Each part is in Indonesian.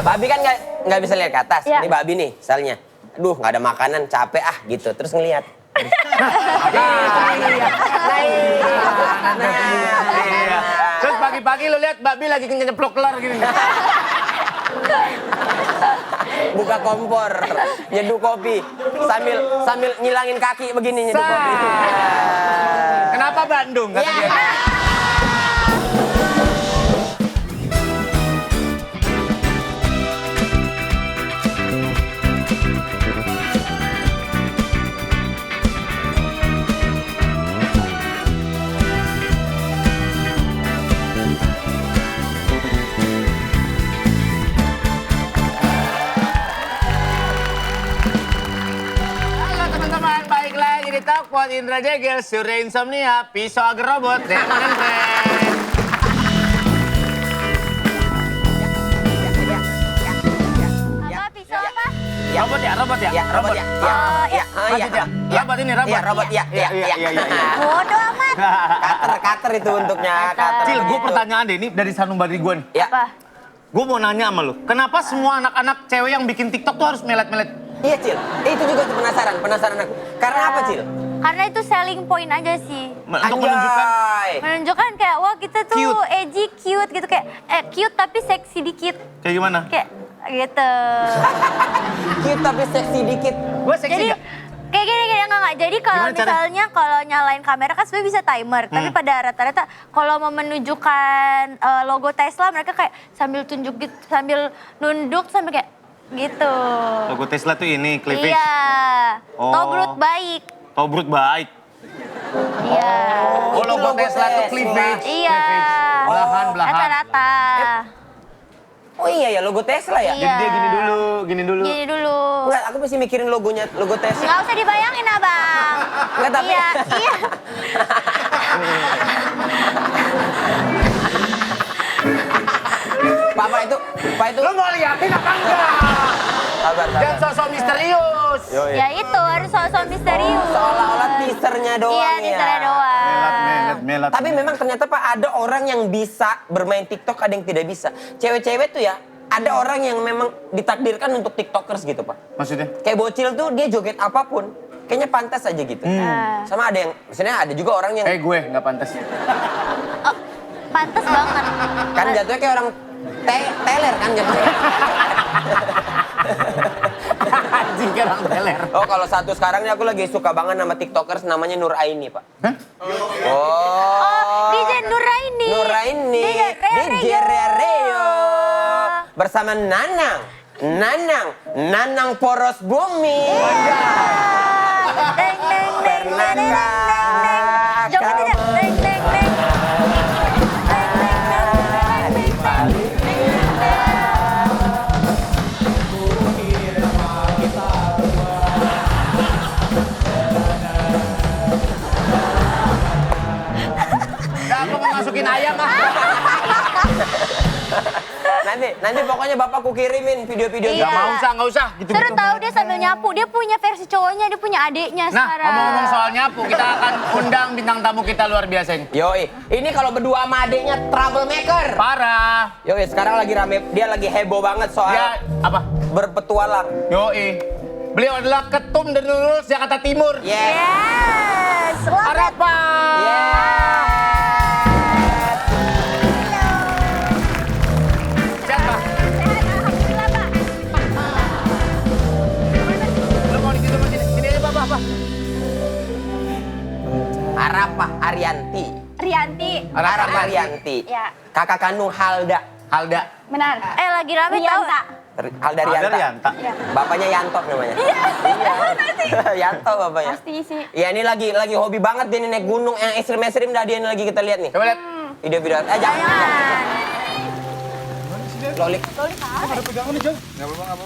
Babi kan nggak bisa lihat ke atas. Ya. Ini babi nih, misalnya. Aduh, nggak ada makanan, capek gitu. Terus ngelihat. Terus pagi-pagi lu lihat babi lagi nyeplok telur gini. Buka kompor, nyeduh kopi, sambil nyilangin kaki begini nyeduh kopi. Kenapa Bandung kata dia? Talkpot Indra Jegel, Surya Insomnia, Pisau Agar Robot, Demon and Friends. Apa pisau apa? Robot ya, robot ya? Ya, robot ya. Robot ini, robot. Ya, robot ya. Bodoh amat. Cutter itu untuknya. Cutter. Cil, gue pertanyaan deh, ini dari sanubari gue nih. Ya. Apa? Gue mau nanya sama lu, kenapa semua anak-anak cewek yang bikin TikTok tuh harus melet-melet? Iya, Cil. Itu juga tuh penasaran aku. Karena apa, Cil? Karena itu selling point aja sih. Untuk menunjukkan Menunjukkan kayak wah kita tuh Cute. edgy, cute gitu kayak cute tapi seksi dikit. kayak gimana? Kayak gitu. Cute tapi seksi dikit. Gue seksi Jadi gak? kayak gini enggak. Jadi kalau Gimana cara? misalnya kalau nyalain kamera kan sebenarnya bisa timer, tapi pada rata-rata kalau mau menunjukkan logo Tesla mereka kayak sambil tunjuk gitu, sambil nunduk sambil kayak gitu. Logo Tesla tuh ini, cleavage. Iya. Oh. Tobrut baik. Tobrut baik. Iya. Oh, logo Tesla tuh cleavage. Iya. Belahan. Rata-rata. Oh iya ya, logo Tesla ya? Iya. Jadi dia gini dulu. Gini dulu. Enggak, aku masih mikirin logo Tesla. Nggak usah dibayangin abang. Enggak, tapi... Iya. Pak itu... Lu mau liatin apa enggak? Sabar. Jangan sosok misterius. Ya itu harus soal misterius. Seolah-olah teasernya doang Iya, ya. teasernya doang. Melat. Tapi memang ternyata Pak ada orang yang bisa bermain TikTok, ada yang tidak bisa. Cewek-cewek tuh ya, ada orang yang memang ditakdirkan untuk TikTokers gitu Pak. Maksudnya? Kayak bocil tuh dia joget apapun, kayaknya pantas aja gitu. Sama ada yang, misalnya ada juga orang yang Gue nggak pantas. Oh, pantes banget. kan jatuhnya kayak orang teler kan jatuhnya. Anjing kayak orang teler. Oh kalau satu sekarang nih aku lagi suka banget nama TikTokers namanya Nur Aini Pak. Hah? Oh. DJ Nuraini. Nuraini. DJ Reo. Bersama Nanang poros bumi. Deng deng deng deng deng deng. Joget tidak? Deng deng deng. Aku mau masukin ayam ah. Nanti pokoknya bapakku kirimin video-video Iya. Nggak usah. Gitu. Seru tahu dia sambil nyapu. Dia punya versi cowoknya, dia punya adiknya Nah, sekarang. ngomong-ngomong soal nyapu, kita akan undang bintang tamu kita luar biasa ini. Yoi, ini kalau berdua sama adiknya troublemaker. Parah. Yoi, sekarang lagi rame, dia lagi heboh banget soal Dia apa? berpetualang. Yoi. Beliau adalah ketum dan lulus Jakarta Timur. Yes. Yes, selamat. Harapan. Siapa? Alhamdulillah, Pak. Lu mau di situ mau sini? Sini aja, Pak. Arafah Arianti. Rianti. Arafah Arianti. Ya, Kakak kandung Halda. Halda. benar. Lagi rame tahu. Halda Rianta. Rianta. Bapaknya Yanto namanya. Iya. Yanto bapaknya. Pasti sih. Iya ini lagi hobi banget dia nih naik gunung yang ekstrim dah dia ini lagi kita lihat nih. Coba lihat. Video-video. Jangan. Jangan. Lolik. Ada pegangan nih, Jon. Nggak apa-apa.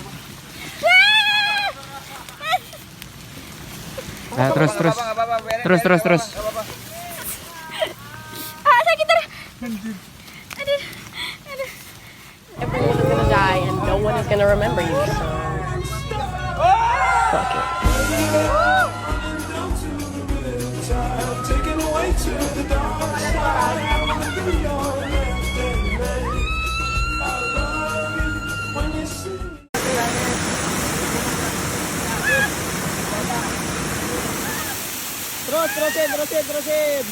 Nah, terus. Terus. Ah, sakit terus. Everyone's gonna die and no one is gonna remember you. So. Fuck it. terusin.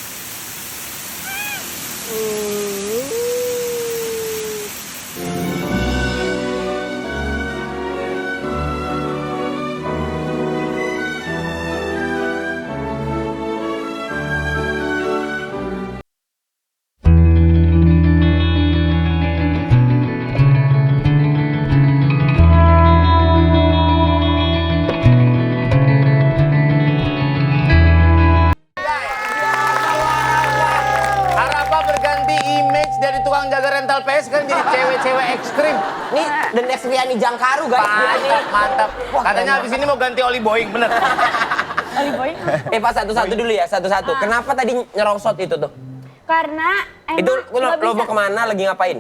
Harapa berganti image dari tukang jaga rental PS kan jadi cewek-cewek ekstrim. Nih, The Next Riani Jangkaru guys. Mantap, mantap. Katanya habis ini mau ganti oli Boeing, bener. Pak satu-satu dulu ya, satu-satu. Kenapa tadi nyerosot itu tuh? Karena emang Itu nggak lo bisa. mau kemana, lagi ngapain?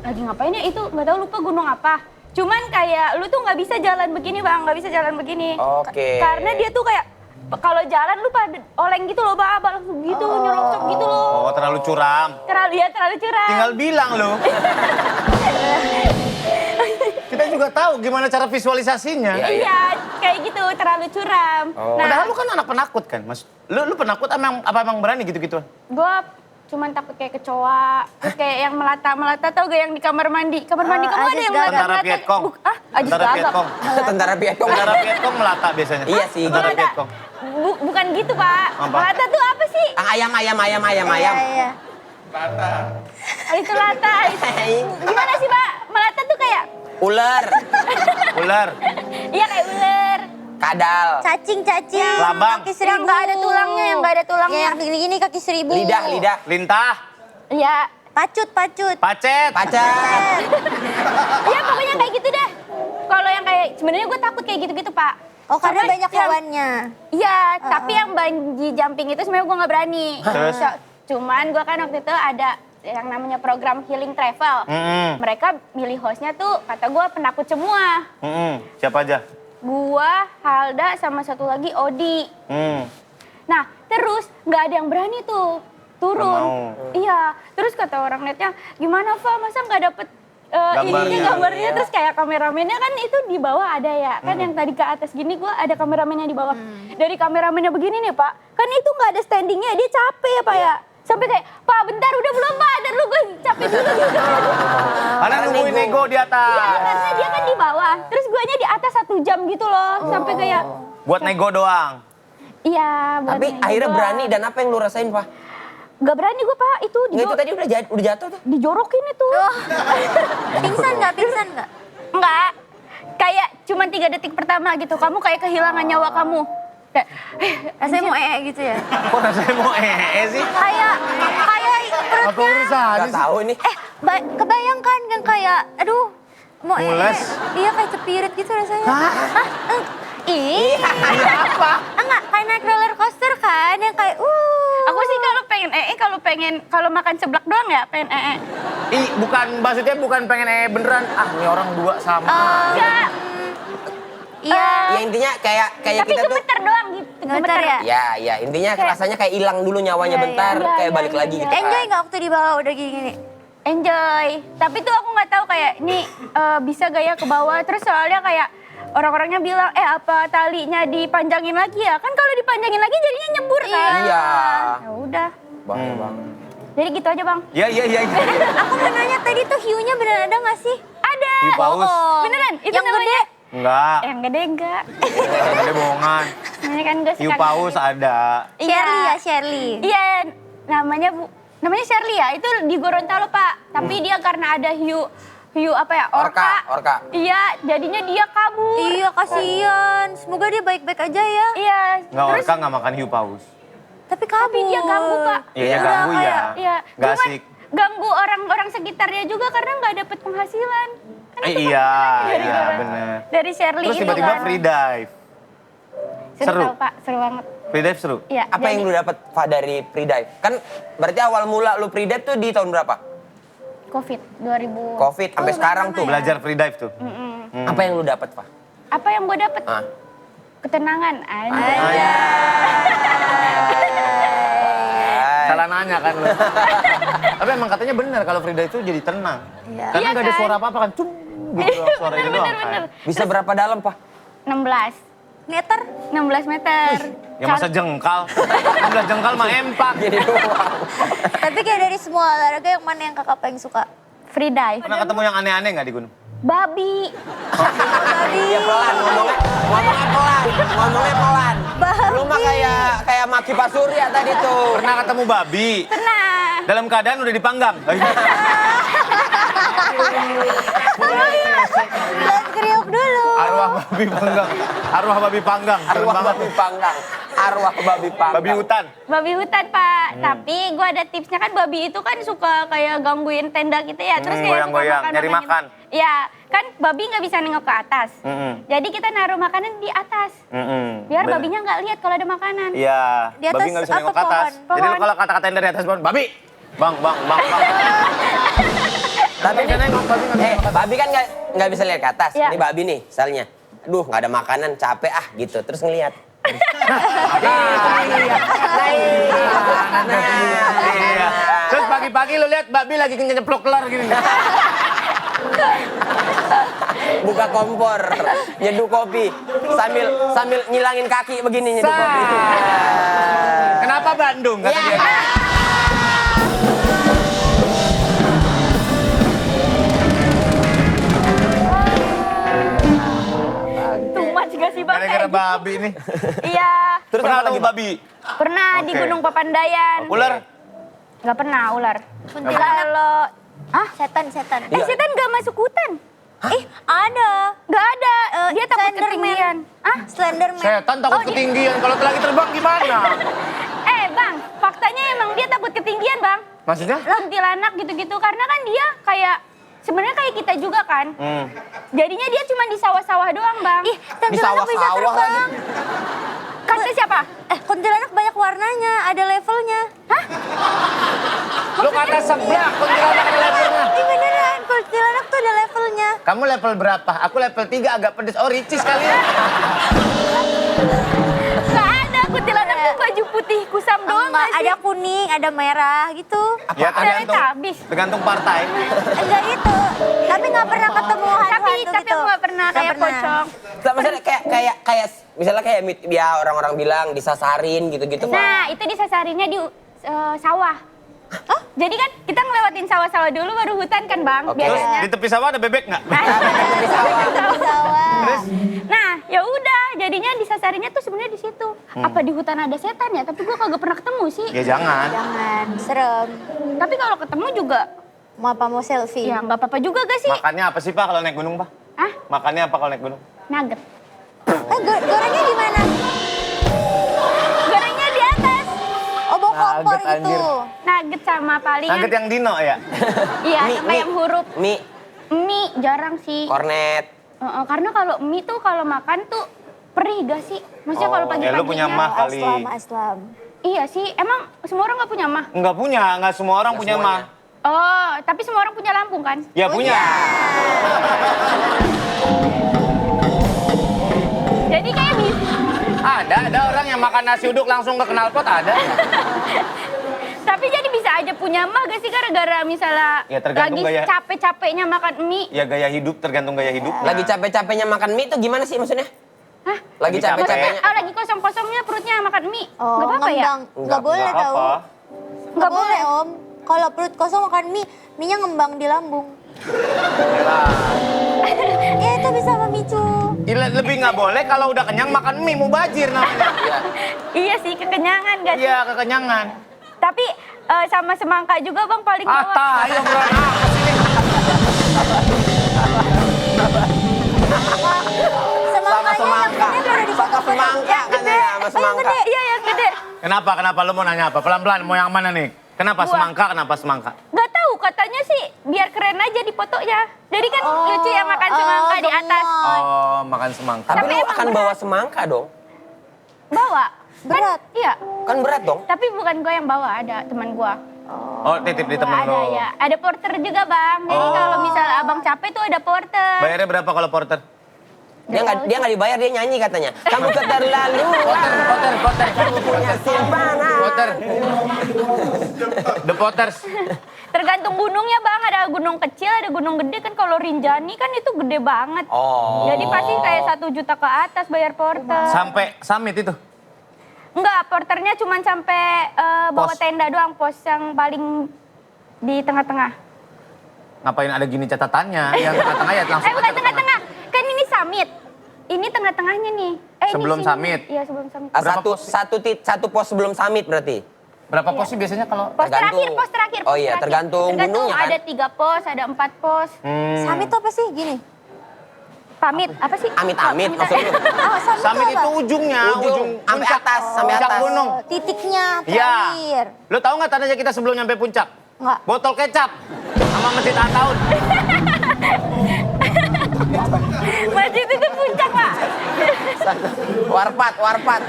Lagi ngapain ya itu, nggak tahu, lupa gunung apa. Cuman kayak lu tuh nggak bisa jalan begini bang, nggak bisa jalan begini. Oke. Karena dia tuh kayak kalau jalan lu pada oleng gitu loh bang, langsung gitu nyerocok gitu loh. Oh, terlalu curam. Terlalu curang. Tinggal bilang lo. Kita juga tahu gimana cara visualisasinya. Iya. Iya, kayak gitu, terlalu curam. Oh. Nah, Padahal lu kan anak penakut kan, Mas. Lu penakut apa emang berani gitu-gituan? gue cuman takut kayak kecoa, terus kayak yang melata-melata, tau gak yang di kamar mandi? Kamar mandi kamu ada Ajis yang Gagap. Tentara melata-melata. Vietcong. Ajis Tentara Gagap. Vietcong. Tentara Vietcong. Tentara Vietcong melata biasanya. Iya sih. Tentara Melata. Vietcong. Bukan gitu pak, Apa? melata tuh apa sih? Ayam. Iya. Itu lata. Gimana sih pak? Melata tuh kayak, Ular, Ular. iya kayak ular. kadal, Cacing. Labang. Kaki seribu. Yang nggak ada tulangnya, yang nggak ada tulangnya. Yang gini-gini kaki seribu. lidah, Lintah. Iya, Pacut. Pacet. pacar. iya pokoknya kayak gitu dah. Kalau yang kayak, sebenarnya gue takut kayak gitu-gitu pak. Oh karena Sama banyak yang- hewannya. Iya, tapi yang bungee jumping itu sebenarnya gue nggak berani. Terus? Cuman gue kan waktu itu ada yang namanya program healing travel. Mereka milih hostnya tuh kata gue penakut semua. Siapa aja? Gua, Halda, sama satu lagi Odi. Nah, terus nggak ada yang berani tuh turun. Nggak mau. Iya, terus kata orang netnya, gimana Fa, masa nggak dapet Gambarnya. gambarnya, terus kayak kameramennya kan itu di bawah ada ya, kan yang tadi ke atas gini gua ada kameramennya di bawah. Dari kameramennya begini nih Pak, kan itu nggak ada standingnya, dia capek ya Pak ya. Sampai kayak, Pak bentar udah belum Pak, dan lu gue capek dulu gitu. Karena nungguin nego di atas. Iya, karena dia kan di bawah, terus guanya di atas 1 jam gitu loh, sampai kayak, Buat nego doang. iya. buat Tapi nego akhirnya doang. berani dan apa yang lu rasain, Pak? Gak berani gue Pak, itu Nggak, itu tadi udah jatuh tuh. dijorokin itu. Pingsan nggak? Enggak, kayak cuma 3 detik pertama gitu, kamu kayak kehilangan nyawa kamu. Kayak, Rasanya mau gitu ya? Kok rasanya mau sih? Kayak Apa perutnya. urusan? Gak tahu ini. Kebayangkan yang kayak, aduh, mau Mules. Iya kayak cepirit gitu rasanya. Hah? Ih. Apa? Enggak, kayak naik roller coaster kan, yang kayak aku sih kalau pengen kalau makan seblak doang ya pengen Maksudnya bukan pengen beneran. Ah, ini orang dua sama. Enggak, Iya. Ya intinya kayak tapi kita tuh. gemeter doang gitu. Gemeter ya? Ya, intinya rasanya kayak hilang dulu nyawanya Iya, bentar, iya, kayak iya, balik iya, lagi iya. gitu. Enjoy nggak waktu di bawah udah gini? Enjoy. Tapi tuh aku nggak tahu kayak ini bisa gaya ke bawah. Terus soalnya kayak orang-orangnya bilang, apa talinya dipanjangin lagi ya? Kan kalau dipanjangin lagi jadinya nyebur kan? Iya. Ya udah. Bahaya banget. Jadi gitu aja bang. Iya. Aku mau nanya tadi tuh hiunya beneran ada nggak sih? Ada. Hiu paus. Beneran? Itu Yang namanya? Enggak. Yang gede enggak. Ada bohongan. Namanya kan gue Hiu paus ada. Shirley ya, Shirley. Iya, namanya Shirley ya. Itu di Gorontalo Pak. Tapi dia karena ada hiu apa ya? Orka. Iya, jadinya dia kabur. Iya, kasihan. Semoga dia baik-baik aja ya. Iya. Enggak, Terus orka nggak makan hiu paus. Tapi kabur. tapi dia ganggu Pak. Iya, ganggu ya. Iya. Nggak Cuman asik. ganggu orang-orang sekitarnya juga karena nggak dapet penghasilan. Kan itu Iya, dari iya Gorontalo. bener. Dari Shirley Terus itu tiba-tiba kan. free dive. Seru. Tahu, Pak, seru banget. Free dive seru. Iya. Apa yang lu dapat, Pak, dari free dive? Kan berarti awal mula lu free dive tuh di tahun berapa? Covid 2000. Covid sampai sekarang tuh. Belajar free dive tuh. Apa yang lu dapat, Pak? Apa yang gue dapet? Ah. Ketenangan aja. Salah nanya kan lu. Tapi emang katanya bener kalau free dive itu jadi tenang. Iya. Karena Iya nggak ada kan? suara apa-apa kan. Cum gitu doang, suara itu doang kan. Bisa berapa dalam, Pak? 16. meter? 16 meter. Ya masa jengkal? 16 jengkal mah empak. Gini doang. Tapi kayak dari semua olahraga yang mana yang kakak paling suka? Free dive. Pernah ketemu yang aneh-aneh nggak di gunung? Babi. Iya pelan ngomongnya pelan. Lu mah kayak Maki Pak Surya tadi tuh. Pernah ketemu babi? Pernah. Dalam keadaan udah dipanggang. Dan kriuk dulu. Arwah babi panggang. Arwah babi panggang. Serem Arwah banget. babi panggang. Arwah babi panggang. Babi hutan. Babi hutan, Pak. Tapi gue ada tipsnya kan babi itu kan suka kayak gangguin tenda kita ya. Terus kayak suka goyang-goyang, nyari makan. Iya, kan babi nggak bisa nengok ke atas. Jadi kita naruh makanan di atas. Biar Bener. babinya nggak lihat kalau ada makanan. Iya. Di atas Babi nggak bisa apa, nengok ke atas. pohon? Jadi lu kalau kata-katain dari atas pohon, babi. Bang. Tapi babi kan nggak bisa lihat ke atas. Iya. Ini babi nih, misalnya. Aduh, nggak ada makanan, capek gitu. Terus ngelihat. Iya. Terus pagi-pagi lu lihat babi lagi nyeplok telur gini. Buka kompor, nyeduh kopi, sambil nyilangin kaki begini nyeduh kopi. Kenapa Bandung kata Iya. dia? Too much gak sih Bang? Gara-gara Kayak gitu. babi nih. Iya. Terus Pernah apa ketemu lagi, Pak? babi? Pernah di Oke. Gunung Papandayan. Ular? Nggak pernah ular. Kuntilanak. Kalau Setan. setan nggak masuk hutan. Ih, ada. Nggak ada. Dia takut Slenderman. ketinggian. Slenderman. Setan takut ketinggian. Kalau lagi terbang gimana? Bang, faktanya emang dia takut ketinggian, Bang. Maksudnya? Kuntilanak gitu-gitu karena kan dia kayak sebenarnya kayak kita juga kan. Jadinya dia cuma di sawah-sawah doang, Bang. Ih, kuntilanak bisa sawah-sawah terbang. Kata siapa? Kuntilanak banyak warnanya, ada levelnya. Hah? Lu kata sebelah kuntilanak ada levelnya. Ih beneran, kuntilanak tuh ada levelnya. Kamu level berapa? Aku level 3 agak pedes. Oh, ricis kali ya. Nggak ada kuntilanak tuh baju putih kusam doang Enggak, nggak sih? ada kuning, ada merah gitu. Ya Ternyata habis. tergantung partai. Enggak gitu. Tapi nggak pernah ketemu hantu-hantu Tapi gitu. aku nggak pernah Nggak kayak pocong. Maksudnya kayak misalnya kayak ya orang-orang bilang disasarin gitu-gitu. Pak. Nah, itu disasarinnya di sawah. Jadi kan kita ngelewatin sawah-sawah dulu baru hutan kan, Bang? Oke. Terus Biasanya. di tepi sawah ada bebek nggak? Di sawah. Nah, ya udah, jadinya disasarinnya tuh sebenarnya di situ. Apa di hutan ada setan ya? Tapi gua kagak pernah ketemu sih. Ya jangan. Jangan, serem. Tapi kalau ketemu juga, Mau selfie? ya nggak apa-apa juga gak sih? Makannya apa sih Pak kalau naik gunung Pak? Hah? Makannya apa kalau naik gunung? Nugget. Gorengnya di mana? Gorengnya di atas. Oh, bawa kompor Nugget, gitu. anjir. Nugget sama palingan. Nugget yang Dino ya? Iya, sama yang huruf Mie, mie jarang sih. kornet. Karena kalau mie tuh kalau makan tuh perih gak sih? Maksudnya kalau pagi-paginya. Ya lu punya mah kali. Aslam. Iya sih, emang semua orang nggak punya mah? Enggak punya, enggak semua orang punya mah. Oh, tapi semua orang punya Lampung kan? Ya punya. Jadi kayak bisa. Ada orang yang makan nasi uduk langsung ke knalpot ada. Tapi jadi bisa aja punya mah gak sih gara-gara misalnya Ya, tergantung lagi gaya. capek-capeknya makan mie. Ya gaya hidup, tergantung gaya hidup. Lagi capek-capeknya makan mie itu gimana sih maksudnya? Hah? Lagi Lagi capek-capeknya. Oh, lagi kosong-kosongnya perutnya makan mie. Oh, Gak apa-apa ya? ngembang. Nggak boleh Nggak tau. apa. Nggak boleh, Om. Kalau perut kosong makan mie, mie-nya ngembang di lambung. Ya itu bisa memicu. Lebih nggak boleh kalau udah kenyang makan mie, mubazir namanya. Iya sih, kekenyangan gak sih? Iya, kekenyangan. Tapi sama semangka juga Bang paling bawah. Ayo obrolan apa sih ini? Semangkanya semangka. yang gede udah dipotong. Semangka katanya sama semangka. Iya yang gede. Kenapa? Lu mau nanya apa? Pelan-pelan, mau yang mana nih? Kenapa Buah. semangka? Kenapa semangka? Gak tahu katanya sih biar keren aja di fotonya. Jadi kan lucu ya makan semangka di atas. Oh, makan semangka. Tapi lu emang akan berat. bawa semangka dong. Bawa. Berat. Kan, iya. Kan berat dong. Tapi bukan gue yang bawa, ada teman gue. Oh, titip di temen Ada lo. ya. Ada porter juga Bang. Jadi kalau misalnya abang capek tuh ada porter. Bayarnya berapa kalau porter? Dia nggak dibayar, dia nyanyi katanya. Kamu keterlaluan. Potter. Kamu punya simpanan. Potter. The Potters. Tergantung gunungnya bang, ada gunung kecil, ada gunung gede kan. Kalau Rinjani kan itu gede banget. Oh. Jadi pasti kayak 1 juta ke atas bayar porter. Sampai summit itu. Enggak, porternya cuma sampai bawa Pos. tenda doang, pos yang paling di tengah-tengah. Ngapain ada gini catatannya? Yang tengah-tengah ya langsung Bukan tengah-tengah, kan ini summit. Ini tengah-tengahnya nih. Sebelum ini sini. summit? Iya sebelum summit. Berapa Satu pos sebelum summit berarti? Berapa pos sih biasanya kalau... Pos tergantung. terakhir, pos terakhir. Oh iya, tergantung gunungnya kan? Ada 3 pos, ada 4 pos. Summit itu apa sih? Gini. Pamit, apa sih? Amit-amit maksudnya. Oh, summit, Summit itu itu apa? ujungnya, Ujung, sampai puncak. atas, sampai Puncak atas. gunung. Titiknya Iya. terakhir. Lo tahu nggak tandanya kita sebelum nyampe puncak? Nggak. Botol kecap sama masjid Ataun. Masjid itu puncak, Pak. Warpat.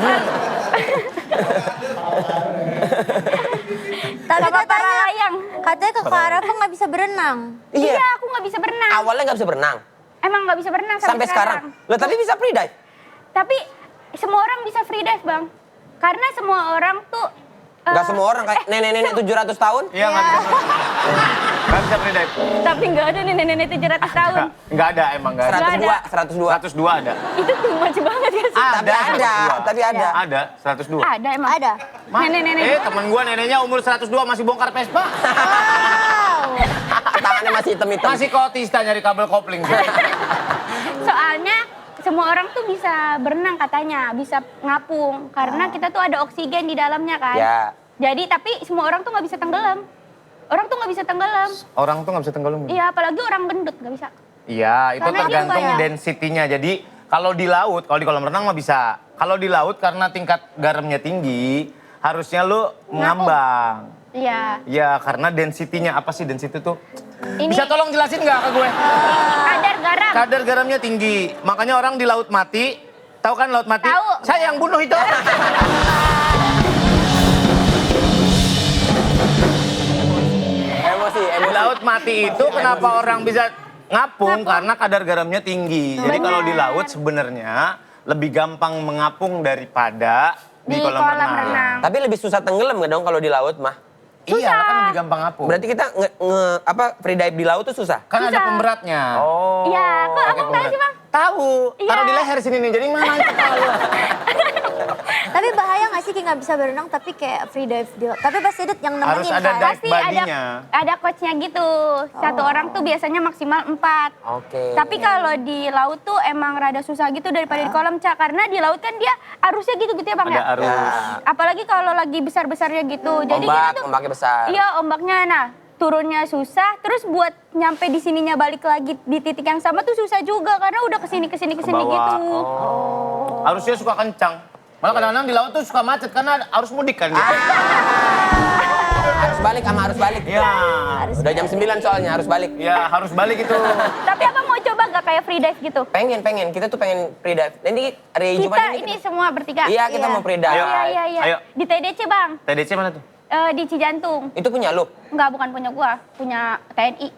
Tapi Sama para katanya, layang. katanya ke Arafah nggak bisa berenang. Iya. Iya, aku nggak bisa berenang. Awalnya nggak bisa berenang. Emang nggak bisa berenang Sampai sekarang. Loh, tapi bisa free dive. Tapi semua orang bisa free dive, Bang. Karena semua orang tuh Nggak semua orang kayak nenek-nenek 700 tahun. Iya nggak bisa. Nggak bisa free dive. tapi nggak ada nenek-nenek 700 tahun. Nggak ada emang nggak ada. 102. 102 ada. Itu too much banget ya sih. Tapi ada, 102. tapi ada. Ada 102. Ada emang. Ada. Nenek-nenek. Temen gua neneknya umur 102 masih bongkar Vespa. Tangannya masih hitam-hitam. Masih ke otista nyari kabel kopling. Soalnya semua orang tuh bisa berenang katanya, bisa ngapung. Karena kita tuh ada oksigen di dalamnya kan. Ya. Jadi tapi semua orang tuh nggak bisa tenggelam. Orang tuh nggak bisa tenggelam. Orang tuh nggak bisa tenggelam. Iya, apalagi orang gendut nggak bisa. Iya, itu Karena dia tergantung banyak. density-nya. Jadi kalau di laut, kalau di kolam renang mah bisa. Kalau di laut karena tingkat garamnya tinggi, harusnya lu ngambang. Iya. Ya, karena density-nya apa sih density tuh? Ini Bisa tolong jelasin nggak ke gue? kadar garam. Kadar garamnya tinggi. Makanya orang di laut mati, tahu kan laut mati? Tahu. Saya yang bunuh itu. Emosi. Di laut mati itu kenapa orang bisa ngapung? Karena kadar garamnya tinggi. Jadi kalau di laut sebenarnya lebih gampang mengapung daripada di kolam renang. Tapi lebih susah tenggelam nggak dong kalau di laut mah? Iya, kan lebih gampang ngapung. Berarti kita free dive di laut tuh susah? Kan ada pemberatnya. Oh. Iya, kok abang tahu sih, Bang? Tahu. Iya. Taruh di leher sini nih. Jadi mana kepala lu? Tapi bahaya nggak sih kayak nggak bisa berenang tapi kayak free dive di laut. Tapi pasti ada yang nemenin Harus ada kan. dive Pasti body-nya. ada coachnya gitu. Satu orang tuh biasanya maksimal 4. Oke. Tapi kalau di laut tuh emang rada susah gitu daripada di kolam, Ca. Karena di laut kan dia arusnya gitu-gitu ya, Bang Ada ya? arus. Apalagi kalau lagi besar-besarnya gitu. Jadi kita tuh Ombaknya besar. iya, ombaknya nah turunnya susah, terus buat nyampe di sininya balik lagi di titik yang sama tuh susah juga karena udah kesini Ke gitu. bawah. Arusnya suka kencang. Malah kadang-kadang di laut tuh suka macet karena arus mudik kan gitu. Harus balik sama harus balik. Iya. Udah jam 9 soalnya harus balik. Ya harus balik itu. Tapi abang mau coba gak kayak free dive gitu? Pengen. Kita tuh pengen free dive. Nanti hari Jumat Kita ini. ini semua bertiga. Iya, kita mau free dive. Ayo. Iya. Ayo. Di TDC, Bang. TDC mana tuh? Di Cijantung. Itu punya lu? Enggak, bukan punya gua, punya TNI.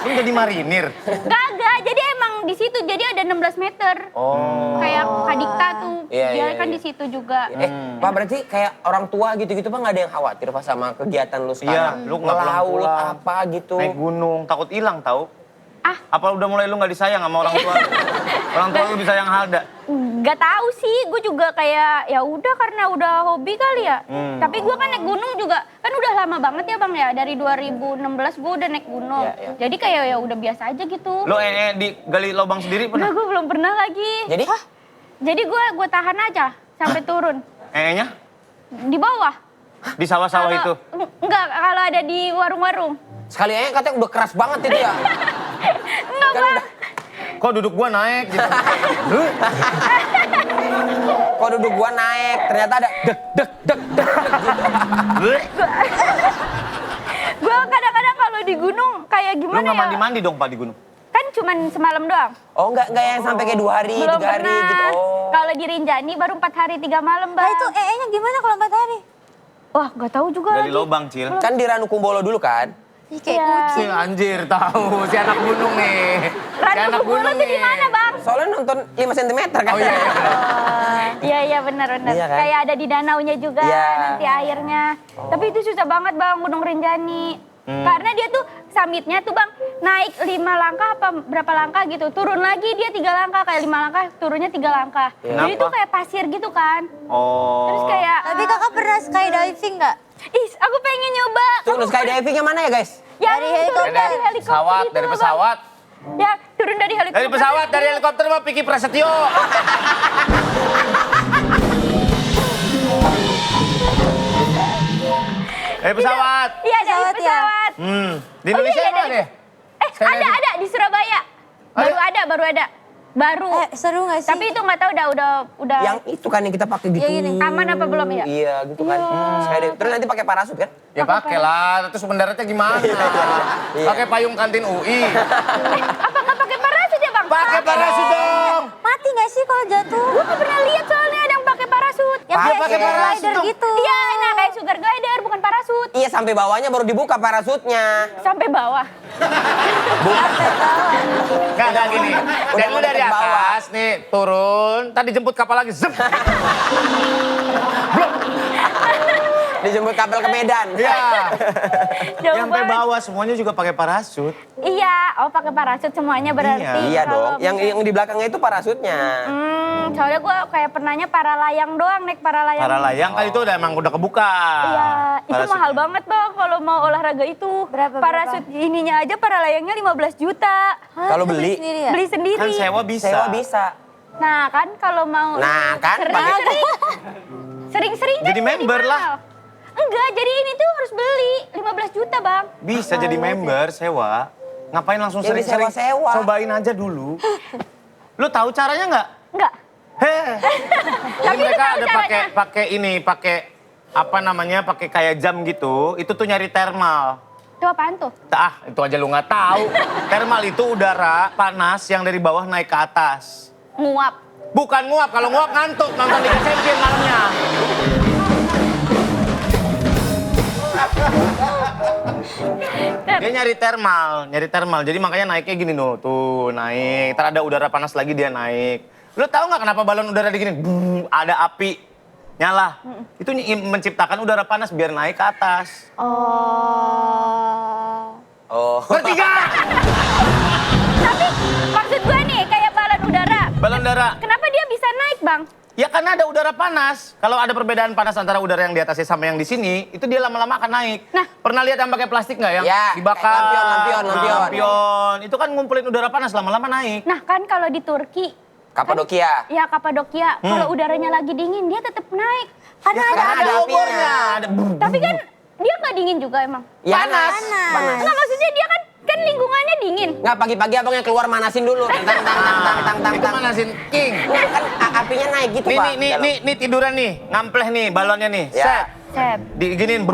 Lu jadi marinir. Gak, jadi emang di situ jadi ada 16 meter. Oh. Kayak Kadika tuh, Iya, dia iya, kan iya. di situ juga. Pak berarti kayak orang tua gitu-gitu Pak nggak ada yang khawatir Pak sama kegiatan lu sekarang? Iya, lu nggak Melaut pulang-pulang. apa gitu. Naik gunung, takut hilang tahu. Ah. Apa udah mulai lu nggak disayang sama orang tua? Orang tua lu disayang Halda. Gak tahu sih, gue juga kayak ya udah karena udah hobi kali ya. Tapi gue kan naik gunung juga, kan udah lama banget ya Bang ya. Dari 2016 gue udah naik gunung. Iya, iya. Jadi kayak ya udah biasa aja gitu. Lu digali lubang sendiri Enggak, pernah? gue belum pernah lagi. Jadi? Jadi gue tahan aja sampai turun. Nya Di bawah. di sawah-sawah itu. Enggak, kalau ada di warung-warung. Sekali aja katanya udah keras banget itu ya. Enggak, Kan Bang. udah, Kok duduk gua naik gitu. kok duduk gua naik, ternyata ada dek gitu. Gue kadang-kadang kalau di gunung kayak Lu gimana nggak ya? mandi-mandi dong Pak di gunung? Kan cuman semalam doang. Oh enggak yang sampai kayak 2 hari, 3 Belum hari pernah. gitu. Oh. Kalau di Rinjani baru 4 hari 3 malam, Bang. Nah itu nya gimana kalau 4 hari? Wah, gak tahu juga Gali lagi. lubang, Cil. Kan di Ranukumbolo dulu kan? Ih, kayak Iya. kucing. Si anjir tahu si anak gunung nih. Si Randu anak Kebulu tuh di mana, Bang? Soalnya nonton 5 cm kan. Oh iya iya. benar. Iya benar. Iya kan? Kayak ada di danaunya juga Iya. nanti airnya. Tapi itu susah banget Bang Gunung Rinjani. Karena dia tuh summitnya tuh Bang naik 5 langkah apa berapa langkah gitu. Turun lagi dia 3 langkah kayak 5 langkah turunnya 3 langkah. Jadi Kenapa? tuh kayak pasir gitu kan. Oh. Terus kayak Tapi kakak pernah skydiving nggak? ih aku pengen nyoba. Tuh skydiving yang mana ya guys? Yang Dari turun helikopter. dari helikopter Pesawat, itu dari loh, Bang. pesawat. Ya turun dari helikopter. Dari pesawat, dari helikopter mah Piki Prasetyo. Dari pesawat. Iya dari Pesawat ya? pesawat. Di Indonesia iya, emang dari- deh. Ada di Surabaya. Baru ada. Baru. Seru nggak sih? Tapi itu nggak tahu udah. Yang itu kan yang kita pakai gitu. Yang ini. Aman apa belum ya? Iya gitu kan. Skydiving. Terus nanti pakai parasut kan? Ya pakai lah, terus mendaratnya gimana? Iya. Pakai payung kantin UI. Apa nggak pakai parasut ya Bang? Pakai parasut dong. Mati nggak sih kalau jatuh? Gue nggak pernah lihat soalnya ada yang pakai parasut. Yang kayak Pakai sugar parasut glider dong. gitu. Iya, nah kayak sugar glider bukan parasut. Iya sampai bawahnya baru dibuka parasutnya. Sampai bawah. Enggak gini. Jadi lu dari ke bawah. atas nih turun, tadi jemput kapal lagi. Zep. Dijemput kapal ke Medan. Iya. Jauh Sampai banget. bawah semuanya juga pakai parasut. Iya, pakai parasut semuanya berarti. Iya kalau dong. Yang di belakangnya itu parasutnya. Soalnya gue kayak pernahnya para layang doang, naik para layang. Para layang kan itu udah emang udah kebuka. Iya, itu Parasutnya. mahal banget Bang kalau mau olahraga itu. Berapa? Parasut ininya aja para layangnya 15 juta. Hah, Kalau tapi beli? sendiri ya? Beli sendiri. Kan sewa bisa. Sewa bisa. Nah kan kalau mau Nah, kan, sering-sering kan Jadi member mahal. lah. Enggak, jadi ini tuh harus beli 15 juta Bang. Bisa jadi member sewa. Ngapain langsung Ya, sering-sering? disewa-sewa. Cobain aja dulu. Lu tahu caranya nggak? Enggak. Heh. Jadi Tapi lu mereka tahu ada caranya? pakai apa namanya? Pakai kayak jam gitu. Itu tuh nyari thermal. Itu apaan tuh? Ah, itu aja lu nggak tahu. Thermal itu udara panas yang dari bawah naik ke atas. Nguap. Bukan nguap, kalau nguap ngantuk nonton Liga Champions malamnya. Dia nyari thermal. Jadi makanya naiknya gini tuh naik. Ntar ada udara panas lagi dia naik. Lu tahu nggak kenapa balon udara digini? Ada api nyala. Itu menciptakan udara panas biar naik ke atas. Oh. Oh. Ngerti gak? Tapi maksud gue nih kayak balon udara. Balon udara. Kenapa dia bisa naik Bang? Ya karena ada udara panas. Kalau ada perbedaan panas antara udara yang di atasnya sama yang di sini, itu dia lama-lama akan naik. Nah. Pernah lihat yang pakai plastik nggak yang Ya, dibakar? lampion. Lampion. Itu kan ngumpulin udara panas lama-lama naik. Nah kan kalau di Turki, Kapadokia. ya Kapadokia, kalau udaranya lagi dingin dia tetap naik. Karena Ya, ada karena ada api. Obornya. Ada Tapi kan dia nggak dingin juga emang. Ya, Panas. Panas. Nggak maksudnya dia kan lingkungannya dingin. Nggak, pagi-pagi abangnya keluar manasin dulu. Tang. Itu manasin king. Kan apinya naik gitu, Pak. Nih tiduran nih, ngampleh nih balonnya nih. Ya. Set. Set. Diginiin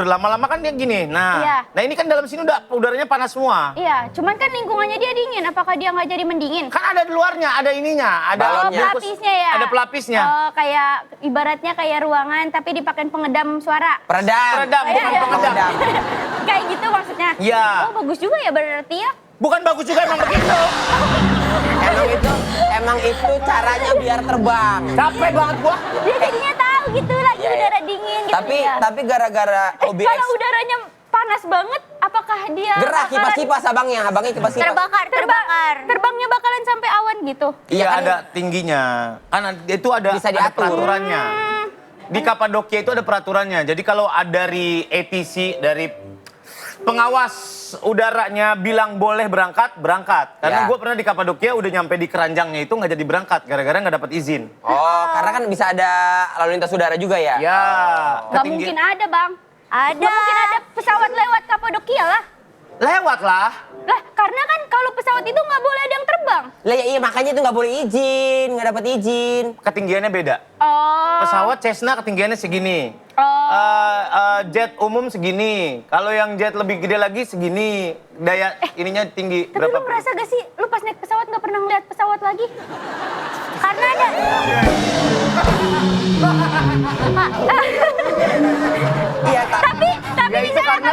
lama-lama kan dia gini. Nah, Iya. nah ini kan dalam sini udaranya panas semua. Iya, cuman kan lingkungannya dia dingin. Apakah dia nggak jadi mendingin? Kan ada di luarnya, ada ininya, ada Balonnya. Pelapisnya ya? Ada pelapisnya. Oh, kayak ibaratnya kayak ruangan tapi dipakai pengedam suara. Peredam. Peredam, bukan Iya. pengedam. Kayak gitu maksudnya? Iya. Oh, bagus juga ya berarti ya? Bukan bagus juga emang begitu. Emang itu caranya biar terbang. Capek banget gua. Dia jadinya tahu gitu lagi Iya, iya. udara dingin gitu Tapi ya. tapi gara-gara hobi Kalau udaranya panas banget, apakah dia gerah bakalan kipas-kipas abangnya kipas-kipas. terbangnya bakalan sampai awan gitu? Iya kan? ada tingginya. Kan itu ada, Bisa ada diatur. peraturannya. Di Kapadokia itu ada peraturannya. Jadi kalau ada dari ATC, dari pengawas udaranya bilang boleh berangkat. Karena Ya. gue pernah di Kapadokia udah nyampe di keranjangnya itu nggak jadi berangkat. Gara-gara nggak dapat izin. Oh, karena kan bisa ada lalu lintas udara juga ya? Ya. Gak mungkin ada Bang. Ada. Gak mungkin ada pesawat lewat Kapadokia lah. Lewat lah. Lah karena kan kalau pesawat itu nggak boleh ada yang terbang. Lah ya iya makanya itu nggak boleh izin, nggak dapat izin. Ketinggiannya beda. Oh. Pesawat Cessna ketinggiannya segini. Oh. Jet umum segini. Kalau yang jet lebih gede lagi segini. Daya ininya tinggi. Tapi lu merasa gak sih, lu pas naik pesawat gak pernah ngeliat pesawat lagi? Karena ada... Iya, tapi Ya itu misalnya Karena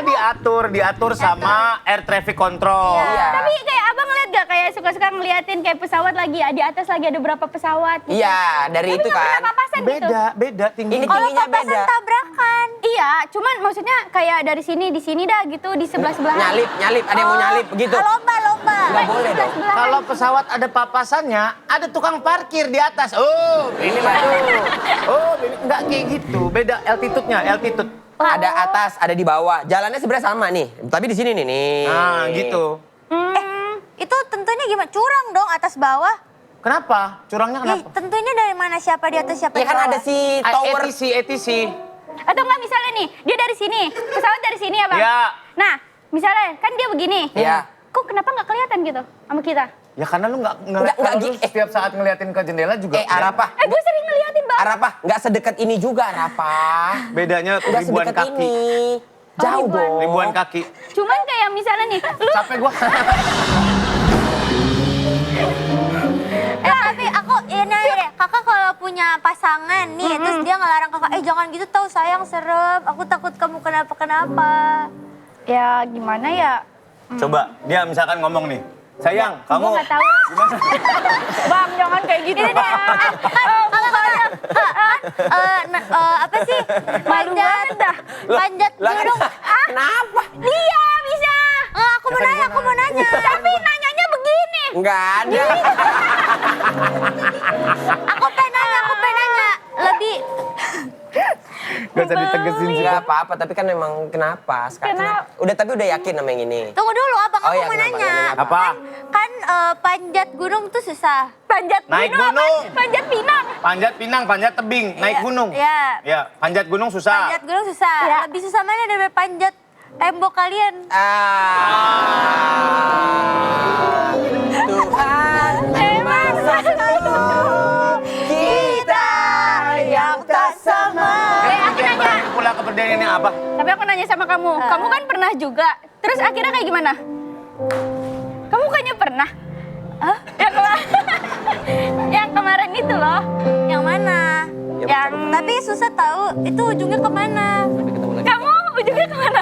diatur sama air traffic control. Iya. Tapi kayak abang ngeliat gak kayak suka-suka ngeliatin kayak pesawat lagi di atas lagi ada berapa pesawat gitu. Iya, dari Tapi itu nggak pernah kan. papasan gitu. Beda tinggi. Ini Kalau tingginya papasan beda. tabrakan. Iya, cuman maksudnya kayak dari sini di sini dah gitu di sebelah-sebelahan. Nyalip, ada yang mau nyalip begitu. Lomba. Nggak boleh dong. Sebelah-sebelahan. Kalau pesawat ada papasannya, ada tukang parkir di atas. Oh, ini lah tuh. Oh, ini enggak kayak gitu. Beda altitude-nya, altitude. Ada atas, ada di bawah. Jalannya sebenarnya sama nih. Tapi di sini nih. Nah, gitu. Itu tentunya gimana? Curang dong atas bawah. Kenapa? Curangnya Ih, kenapa? tentunya dari mana siapa di atas siapa Ya di kan bawah. ada si tower. ETC. Atau enggak misalnya nih, dia dari sini, pesawat dari sini ya bang? Iya. Nah, misalnya kan dia begini. Iya. Kok kenapa nggak kelihatan gitu sama kita? Ya karena lu nggak Nggak, kalau lu gi- setiap saat ngeliatin ke jendela juga. Arapah. Gue sering ngeliatin bang. Arapah, nggak sedekat ini juga Arapah. Bedanya Nggak ribuan sedekat kaki. ini. Jauh ribuan. dong. Ribuan kaki. Cuman kayak misalnya nih, lu Capek gua. Tapi aku ini aja deh, kakak kalau punya pasangan nih, terus dia ngelarang kakak, jangan gitu tahu sayang serem, aku takut kamu kenapa-kenapa. ya gimana ya? Coba dia misalkan ngomong nih. Sayang, kamu Gue nggak tahu. Bang, jangan kayak gitu. Ini deh, apa sih? Malu banget dah. Panjat Lah, gunung. kenapa? Dia bisa. Aku mau nanya. Tapi nanyanya begini. Nggak ada. Aku pengen nanya. Lebih, gak usah ditegesin sih. Nggak apa-apa, tapi kan memang kenapa sekarang? Kenapa? Tapi udah yakin sama yang ini. tunggu dulu abang, Oh aku iya, mau kenapa? nanya. Apa? Kan panjat gunung tuh susah. Panjat Naik gunung. gunung. Apa? Panjat pinang. Panjat pinang, panjat tebing, naik gunung. Iya. Ya, panjat gunung susah. Panjat gunung susah. Ya. Lebih susah mana daripada panjat tembok kalian? Tuhan memang satu kita yang tak sama. Aku nanya. Pula kepercayaan ini apa? Tapi aku nanya sama kamu. Kamu kan pernah juga. Terus akhirnya kayak gimana? Kamu bukannya pernah? Hah? Yang kemarin itu loh. Yang mana? Yang Tapi susah tahu itu ujungnya kemana? kamu ujungnya kemana?